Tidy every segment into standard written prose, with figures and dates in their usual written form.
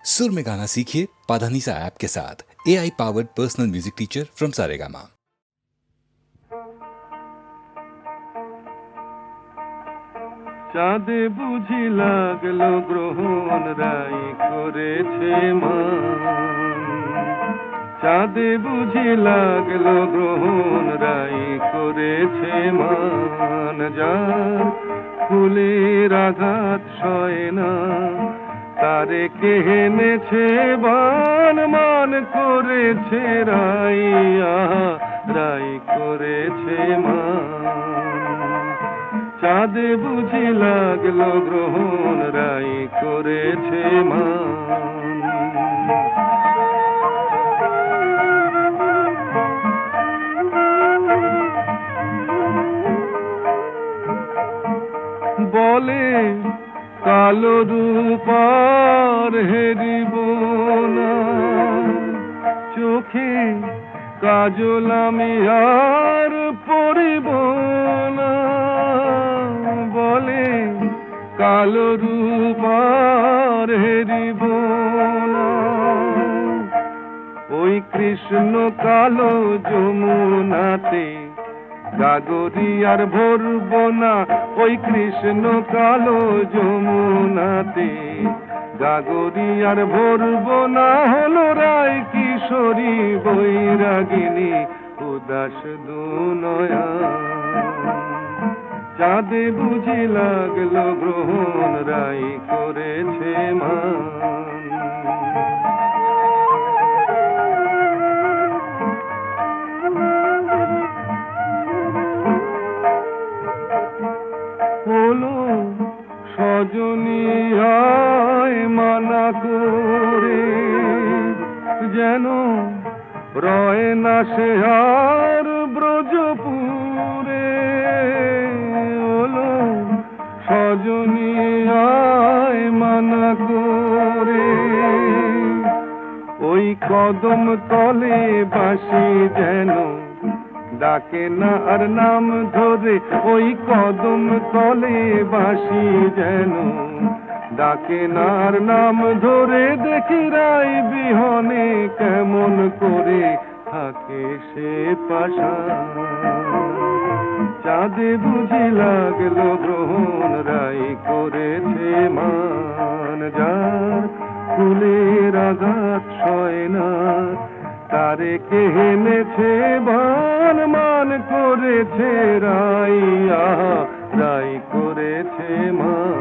सुर में गाना सीखिए पाधानीसा ऐप के साथ। AI powered personal music teacher from Saregama. চাঁদে বুঝি লাগলো গ্রহণ রাই করেছে মান, চাঁদে বুঝি লাগলো গ্রহণ রাই করেছে মান। যার ফুলের আঘাত সয় না তারে কে এনেছে বান, মান করেছে রাই, আহা রাই করেছে মান। চাঁদে বুঝি লাগলো গ্রহণ রাই করেছে মান। বলে কালো রূপার হেরিব না, চোখে কাজল আমি আর পরিব না। বলে কালো রূপার হেরিব না, ওই কৃষ্ণ কালো যমুনাতে গাগরি আর ভরব না। ওই কৃষ্ণ কালো যমুনাতে গাগরি আর ভরব না। হলো রায় কিশোরী বৈরাগিনী উদাস দুনয়া। চাঁদে বুঝি লাগলো গ্রহণ রাই করেছে মান। হলো সজনী আয় মানা করে, যেন রয় না সে আর ব্রজপুরে। হলো সজনী আয় মানা করে, ওই কদম তলে বাঁশি যেন ডাকে না আর নাম ধরে। ওই কদম তলে বাঁশি যেন ডাকে না আর নাম ধরে। দেখি রাই বিহনে কেমন করে থাকে সে পাশা। চাঁদে বুঝি লাগলো গ্রহণ রাই করেছে মান। যার ফুলের আঘাত সয় না তারে কে এনেছে বান, মান করেছে রাই, আহা রাই করেছে মান।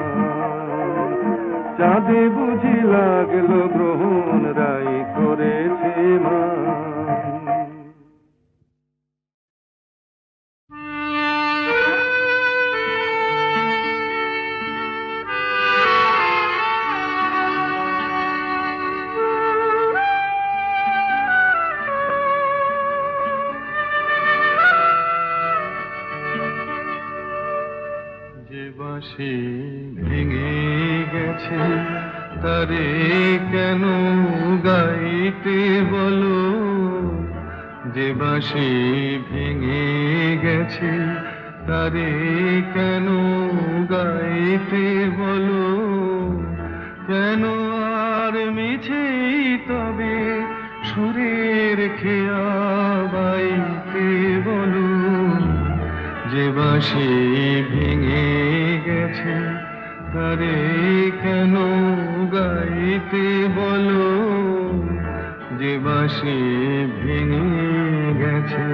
চাঁদে বুঝি লাগলো গ্রহণ রাই করেছে মান। বাঁশি ভেঙে গেছে তারে কেন গাইতে বলো। যে বাঁশি ভেঙে গেছে তারে কেন গাইতে বলো। কেন আর মিছে তবে সুরের খেয়া বাইতে বলো। যে বাঁশি ভেঙে গেছে তারে কেন গাইতে বলো। যে বাঁশি ভেঙে গেছে।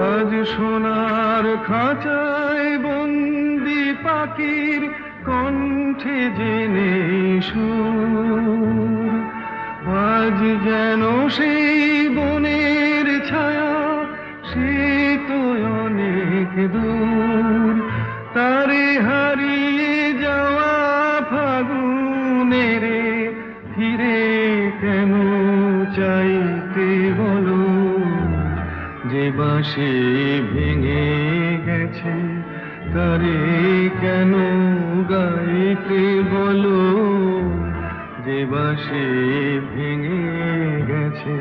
আজ সোনার খাঁচায় বন্দি পাখির কণ্ঠে জেনে সুর। আজ যেন সেই বনের ছায়া সে তো অনেক দূর। তারে হারিয়ে যাওয়া ফাগুনের ফিরে কেন চাইতে বলো। যে বাঁশি ভেঙে গেছে তারে কেন গাইতে বলো। যে বাঁশি ভেঙে গেছে।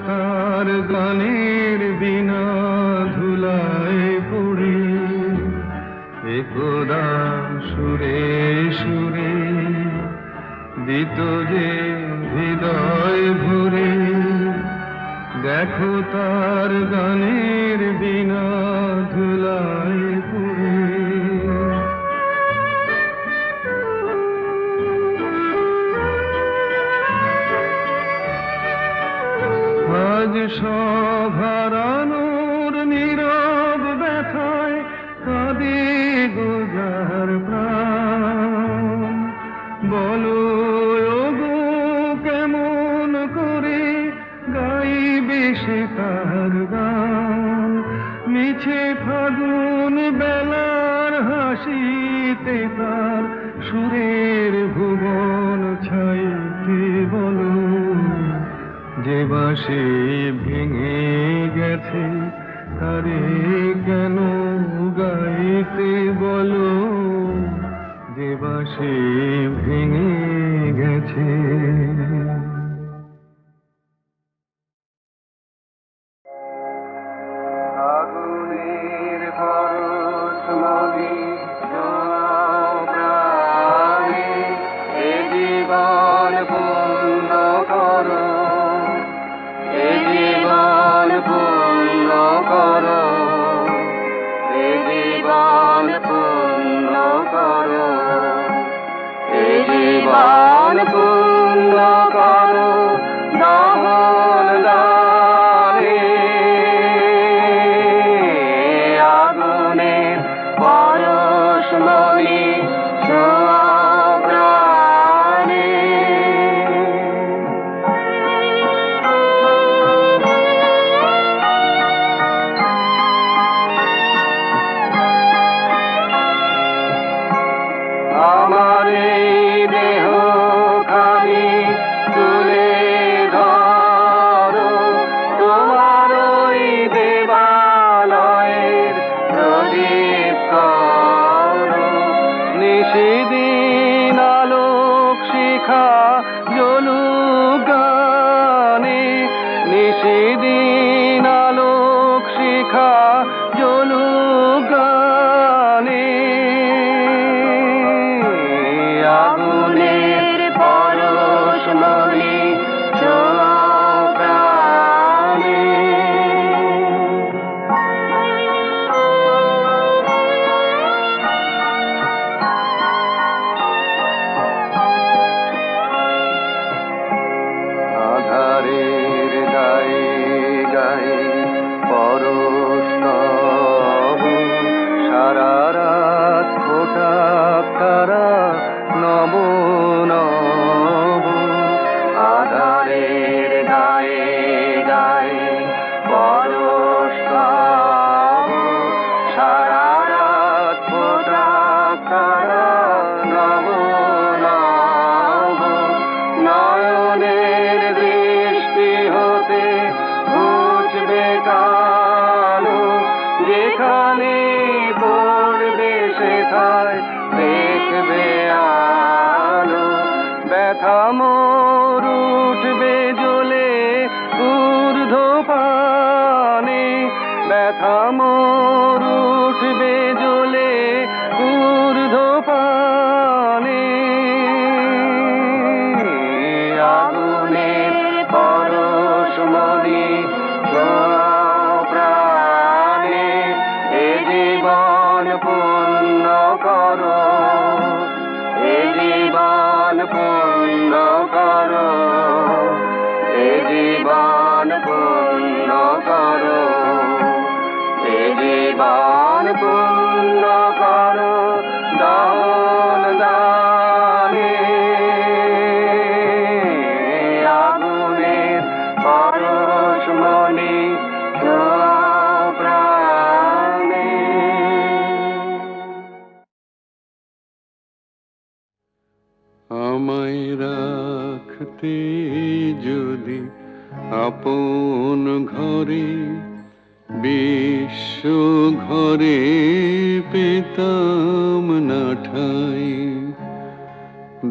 তার গানের বিনা ধুলায় পড়ে একদা সুরে সুরে দিত যে হৃদয় ভরে, দেখো তার গানের বিনা ধুলায় পড়ে। আজ সভারানোর নীরব ব্যথায় কাঁদে গো যার প্রাণ, বলো ওগো কেমন করে গাইবে সে তার গান। মিছে ফাগুন বেলার হাসিতে তার সুরের ভুবন ছাইতে বলো, যে বাঁশি ভেঙে গেছে তারে কেন গাইতে বলো, যে বাঁশি ভেঙে গেছে। আগুনের পরশ মনে প্রাণে এ জীবন পূর্ণ করো, এ জীবন পূর্ণ করো, এ জীবন পূর্ণ করো, এ জীবন পূর্ণ করো দহন দানে। আগুনের পরশ মনে ছোঁয়া প্রাণে। আমার এই দেহ খানি তুলে ধরো, তোমার ওই দেবালয়ের প্রদীপ করো। নিশিদিন আলোক শিখা জ্বলুক গানে, নিশিদিন আলোক শিখা জ্বলুক গানে। আগুনের পরশ মনে ছোঁয়া প্রাণে। আধারের গায়ে গায়ে পরশ তব, সারা রাত ফোটা তারা নব নব। আধারের গায়ে গায়ে পরশ তব, সারা রাত ফোটা তারা নব নব। নয়নের দৃষ্টি হতে ঘুচবে কালো, যেখানে পড়বে সেথায় দেখবে আলো। ব্যথা মোর উঠবে জ্বলে ঊর্ধ্বপানে, ব্যথা মোর উঠবে জ্বলে ঊর্ধ্বপানে। আগুনের পরশ মনে ছোঁয়া প্রাণে। এ জীবন পূর্ণ করো, এ জীবন পূর্ণ করো, এ জীবন পূর্ণ করো, এ জীবন পূর্ণ করো দহন দানে। আগুনের পরশ মনে ছোঁয়া প্রাণে। আমায় রাখতে যদি আপন ঘরে, বিশ্ব ঘরে পেতাম না ঠাই।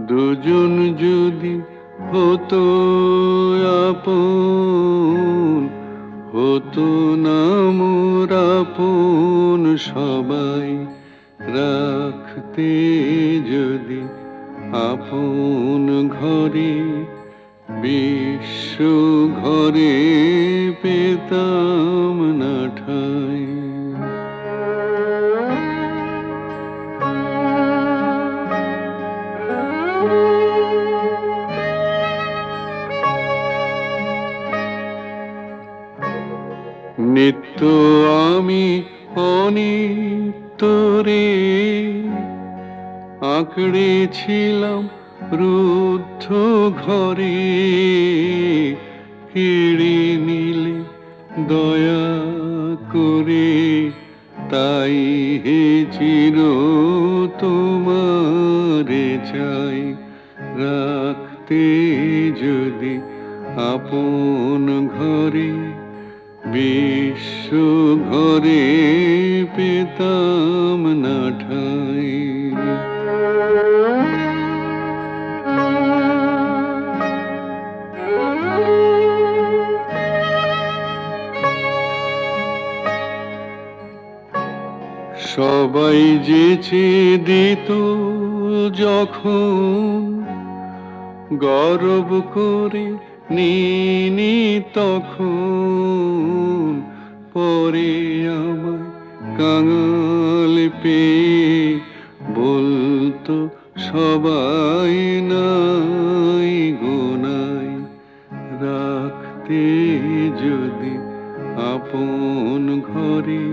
দুজন যদি হতো আপন, হতো না মোর আপন সবাই, রাখতে যদি আপন ঘরে, বিশ্ব ঘরে পেতাম না ঠাঁই। নিত্য আমি অনিত্যরে আঁকড়েছিলাম রুদ্ধ ঘরে, কেড়ে নিলে দয়া করে, তাই হে চির তোমারে চাই, রাখতে যদি আপন ঘরে, বিশ্ব ঘরে পেতাম না ঠাঁই। সবাই যেচে দিত যখন, গর্ব করে নিনি তখন, পরে আমায় কাঙাল পেয়ে বলতো সবাই নাই গোনাই, রাখতে যদি আপন ঘরে,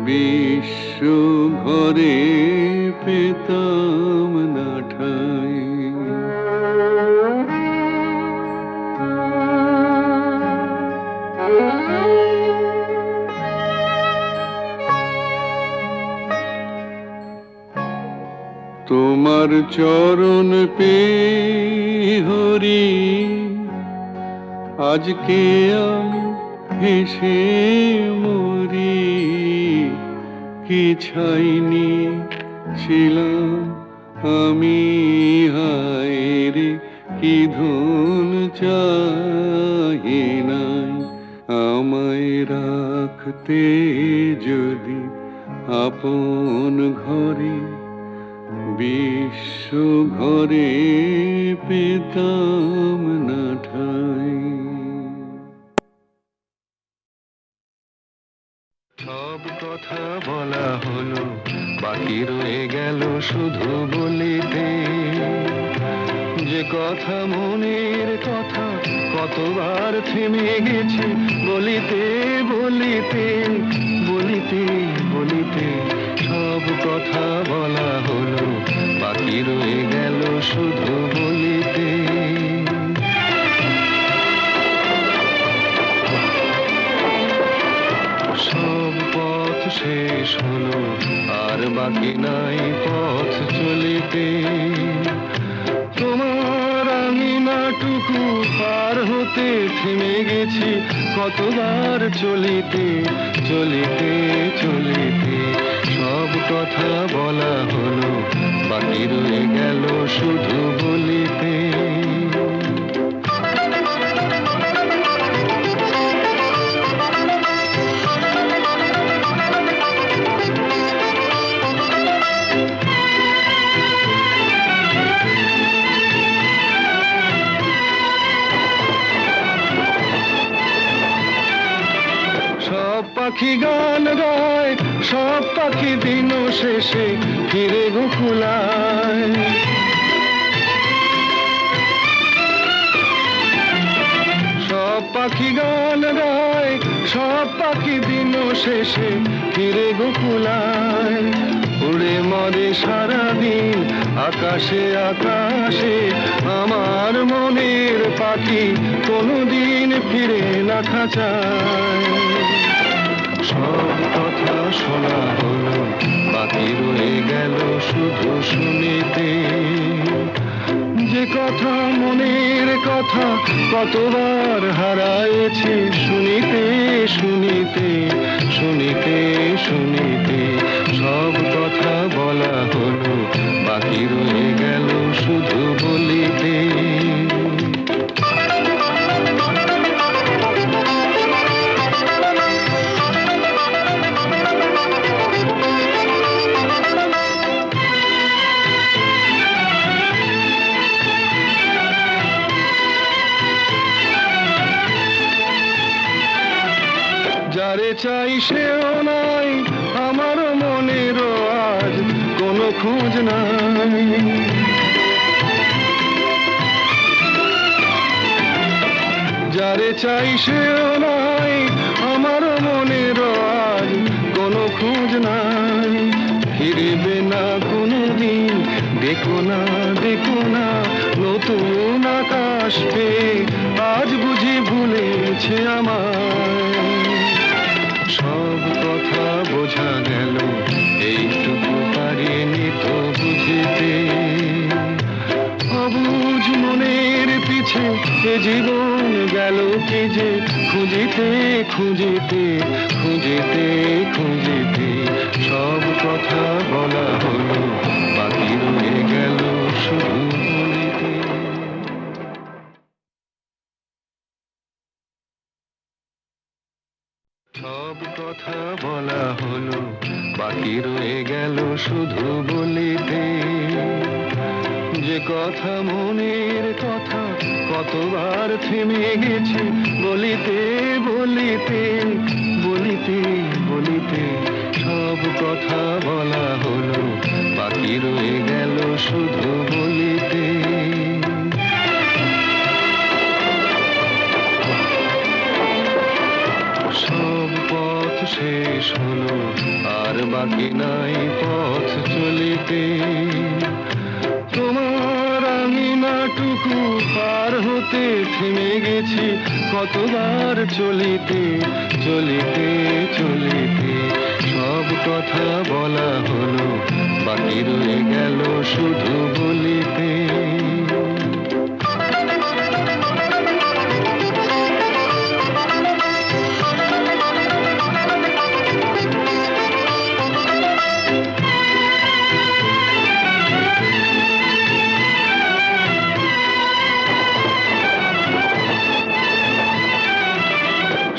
বিশ্ব ঘরে পেতাম না ঠাঁই। তোমার চরণ পেয়ে হরি, আজকে আমি হেসে মরি, কি ছাইনি ছিলাম আমি, হায় রে কি ধন চাহি নাই, আমায় রাখতে যদি আপন ঘরে, বিশ্ব ঘরে পেতাম না ঠাঁই। সব কথা বলা হলো, বাকি রয়ে গেল শুধু বলিতে, যে কথা মনের কথা কতবার থেমে গেছে বলিতে বলিতে বলিতে বলিতে, সব কথা বলা হলো, বাকি রয়ে গেল শুধু বলিতে। সব পথ শেষ হলো, আর বাকি নাই পথ চলিতে, তোমার আঙিনাটুকু পার হতে থেমে গেছি কতবার চলিতে চলিতে চলিতে, সব কথা বলা হলো, বাকি রয়ে গেল শুধু বলিতে। পাখি গান গায়, সব পাখি দিন শেষে ফিরে গোকুলায়, সব পাখি গান গায়, সব পাখি দিন শেষে ফিরে গোকুলায়, উড়ে মরে সারাদিন আকাশে আকাশে, আমার মনের পাখি কোনোদিন ফিরে না খাঁচায়। সব কথা শোনা হলো, বাকি রয়ে গেল শুধু শুনিতে, যে কথা মনের কথা কতবার হারায়েছি শুনিতে শুনিতে শুনিতে শুনিতে, সব কথা বলা হলো, বাকি রয়ে গেল শুধু বলিতে। যারে চাই সেও নাই, আমার মনেরও আজ কোনো খোঁজ নাই। যারে চাই সেও নাই, আমার মনেরও আজ কোনো খোঁজ নাই। ফিরবে না কোনোদিন, দেখো না দেখো না নতুন আকাশ পেয়ে আজ বুঝি ভুলেছে আমায়। সব কথা বোঝা গেল, এইটুকু পারিনি তো বুঝিতে। অবুঝ মনের পিছে এ জীবন গেল কি যে খুঁজিতে খুঁজিতে খুঁজিতে খুঁজিতে। সব কথা বলা হলো, বাকি রয়ে গেল শুধু বলিতে। সব কথা বলা হলো, বাকি রয়ে গেল শুধু বলিতে। যে কথা মনের কথা কতবার থেমে গেছে বলিতে বলিতে বলিতে বলিতে। সব কথা বলা হলো, বাকি রয়ে গেল শুধু বলিতে। সব পথ শেষ হলো, আর বাকি নাই পথ চলিতে। তোমার আঙিনাটুকু পার হতে থেমে গেছি কতবার চলিতে চলিতে চলিতে। সব কথা বলা হলো, বাকি রয়ে গেল শুধু বলিতে।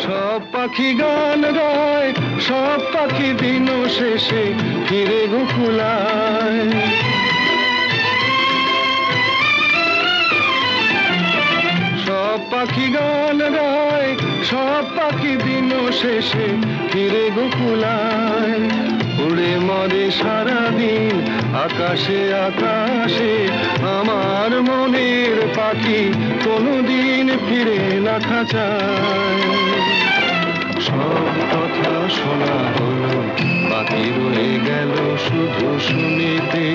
সব পাখি গান গায়, সব পাখি দিন শেষে ফিরে গোকুলায়। সব পাখি গান গায়, সব পাখি দিন শেষে ফিরে গোকুলায়। উড়ে মরে সারাদিন আকাশে আকাশে, আমার মনের পাখি কোনোদিন ফিরে না খাঁচায়। সব কথা শোনা হলো, বাকি রয়ে গেল শুধু শুনিতে।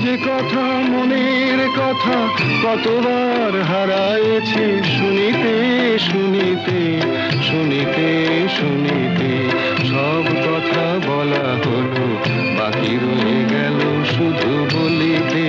যে কথা মনের কথা কতবার হারায়েছি শুনিতে শুনিতে শুনিতে শুনিতে। সব কথা বলা হলো, বাকি রয়ে গেল শুধু বলিতে।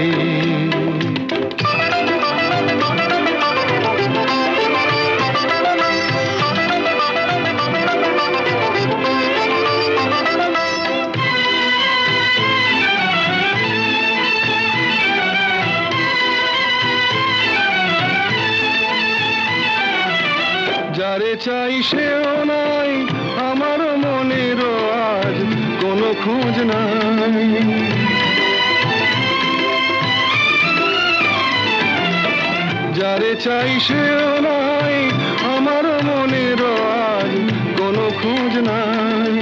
যারে চাই সেও নাই, আমার মনেরও আজ কোনো খোঁজ নাই। যারে চাই সেও নাই, আমার মনেরও আজ কোনো খোঁজ নাই।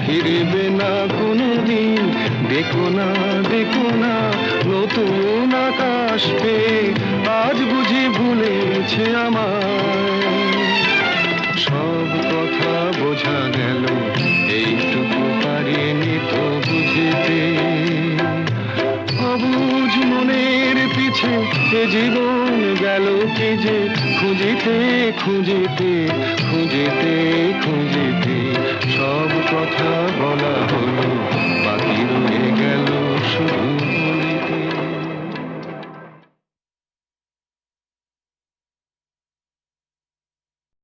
ফিরবে না কোনোদিন, দেখো না দেখো না নতুন আকাশ পেয়ে আজ বুঝি ভুলেছে আমায়। সব কথা বোঝা গেল, এইটুকু পারিনি তো বুঝিতে। অবুঝ মনের পিছে এ জীবন গেল কি যে খুঁজিতে খুঁজিতে খুঁজিতে খুঁজিতে। সব কথা বলা হলো,